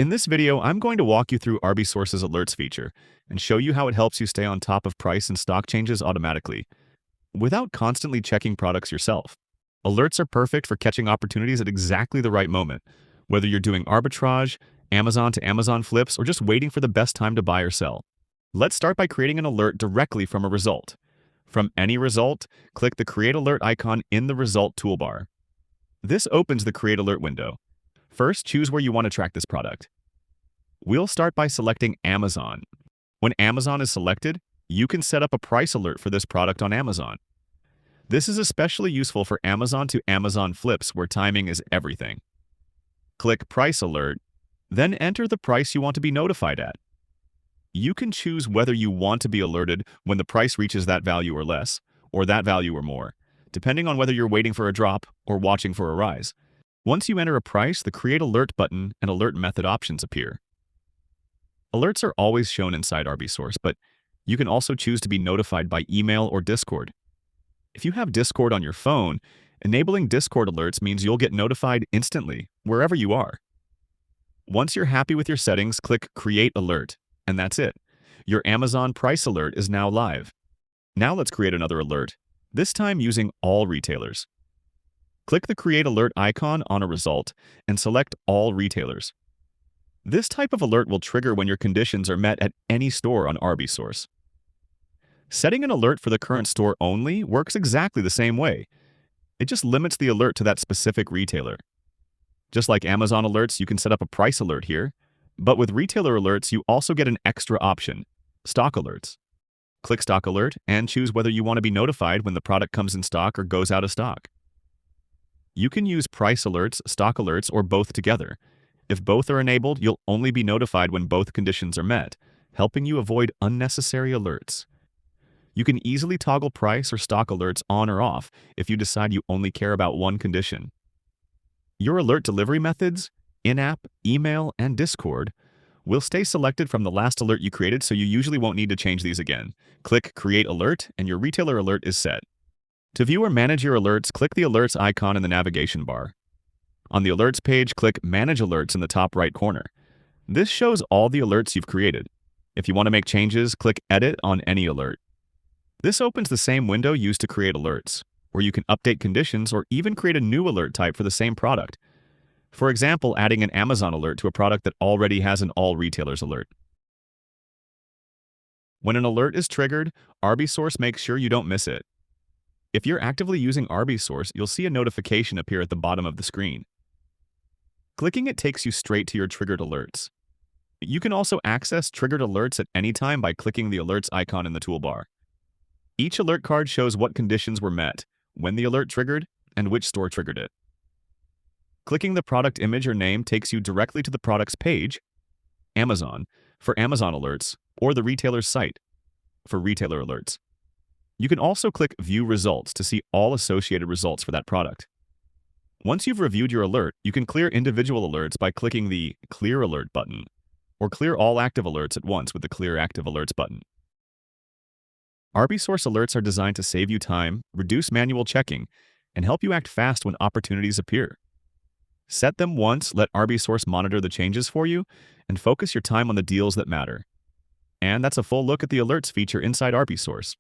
In this video, I'm going to walk you through ArbiSource's Alerts feature and show you how it helps you stay on top of price and stock changes automatically, without constantly checking products yourself. Alerts are perfect for catching opportunities at exactly the right moment, whether you're doing arbitrage, Amazon to Amazon flips, or just waiting for the best time to buy or sell. Let's start by creating an alert directly from a result. From any result, click the Create Alert icon in the Result toolbar. This opens the Create Alert window. First, choose where you want to track this product. We'll start by selecting Amazon. When Amazon is selected, you can set up a price alert for this product on Amazon. This is especially useful for Amazon to Amazon flips where timing is everything. Click Price Alert, then enter the price you want to be notified at. You can choose whether you want to be alerted when the price reaches that value or less, or that value or more, depending on whether you're waiting for a drop or watching for a rise. Once you enter a price, the Create Alert button and Alert Method options appear. Alerts are always shown inside ArbiSource, but you can also choose to be notified by email or Discord. If you have Discord on your phone, enabling Discord alerts means you'll get notified instantly, wherever you are. Once you're happy with your settings, click Create Alert, and that's it. Your Amazon price alert is now live. Now let's create another alert, this time using all retailers. Click the Create Alert icon on a result and select All Retailers. This type of alert will trigger when your conditions are met at any store on ArbiSource. Setting an alert for the current store only works exactly the same way. It just limits the alert to that specific retailer. Just like Amazon alerts, you can set up a price alert here, but with retailer alerts, you also get an extra option, Stock Alerts. Click Stock Alert and choose whether you want to be notified when the product comes in stock or goes out of stock. You can use price alerts, stock alerts, or both together. If both are enabled, you'll only be notified when both conditions are met, helping you avoid unnecessary alerts. You can easily toggle price or stock alerts on or off if you decide you only care about one condition. Your alert delivery methods, in-app, email, and Discord, will stay selected from the last alert you created, so you usually won't need to change these again. Click Create Alert, and your retailer alert is set. To view or manage your alerts, click the Alerts icon in the navigation bar. On the Alerts page, click Manage Alerts in the top right corner. This shows all the alerts you've created. If you want to make changes, click Edit on any alert. This opens the same window used to create alerts, where you can update conditions or even create a new alert type for the same product. For example, adding an Amazon alert to a product that already has an All Retailers alert. When an alert is triggered, ArbiSource makes sure you don't miss it. If you're actively using ArbiSource, you'll see a notification appear at the bottom of the screen. Clicking it takes you straight to your triggered alerts. You can also access triggered alerts at any time by clicking the Alerts icon in the toolbar. Each alert card shows what conditions were met, when the alert triggered, and which store triggered it. Clicking the product image or name takes you directly to the product's page, Amazon, for Amazon alerts, or the retailer's site, for retailer alerts. You can also click View Results to see all associated results for that product. Once you've reviewed your alert, you can clear individual alerts by clicking the Clear Alert button, or clear all active alerts at once with the Clear Active Alerts button. ArbiSource alerts are designed to save you time, reduce manual checking, and help you act fast when opportunities appear. Set them once, let ArbiSource monitor the changes for you, and focus your time on the deals that matter. And that's a full look at the Alerts feature inside ArbiSource.